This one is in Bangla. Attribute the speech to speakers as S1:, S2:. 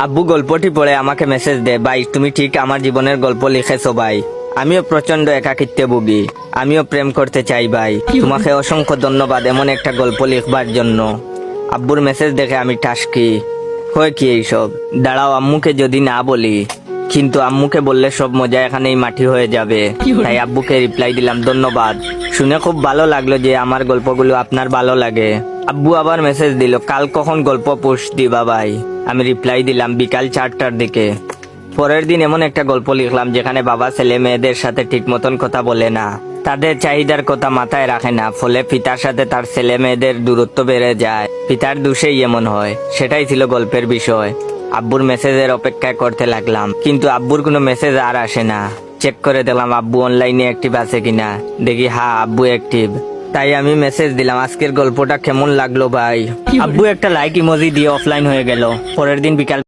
S1: আব্বু গল্পটি পড়ে আমাকে মেসেজ দেয়, ভাই তুমি ঠিক আমার জীবনের গল্প লিখেছো ভাই। আমিও প্রচন্ড একাকিত্বে ভুগি, আমিও প্রেম করতে চাই ভাই। তোমাকে অসংখ্য ধন্যবাদ এমন একটা গল্প লিখবার জন্য। আব্বুর মেসেজ দেখে আমি টাসকি, হয় কি এইসব, দাঁড়াও আম্মুকে যদি না বলি, কিন্তু আম্মুকে বললে সব মজা এখানেই মাটি হয়ে যাবে। তাই আব্বুকে রিপ্লাই দিলাম, ধন্যবাদ। শুনে খুব ভালো লাগলো যে আমার গল্পগুলো আপনার ভালো লাগে। আব্বু আবার মেসেজ দিল, কাল কখন গল্প পোস্ট দিবা ভাই? আমি রিপ্লাই দিলাম, বিকাল 4টার দিকে। পরের দিন এমন একটা গল্প লিখলাম যেখানে বাবা ছেলে মেয়েদের সাথে ঠিক মতন কথা বলে না, তাদের চাহিদার কথা মাথায় রাখে না, ফলে পিতার সাথে তার ছেলে মেয়েদের দূরত্ব বেড়ে যায়। পিতার দোষেই এমন হয়, সেটাই ছিল গল্পের বিষয়। আব্বুর মেসেজের অপেক্ষা করতে লাগলাম, কিন্তু আব্বুর কোনো মেসেজ আর আসে না। চেক করে দেখলাম আব্বু অনলাইনে অ্যাক্টিভ আছে কিনা, দেখি হ্যাঁ আব্বু অ্যাক্টিভ। তাই আমি মেসেজ দিলাম, আজকের গল্পটা কেমন লাগলো ভাই? আব্বু একটা লাইক ইমোজি দিয়ে অফলাইন হয়ে গেল। পরের দিন বিকাল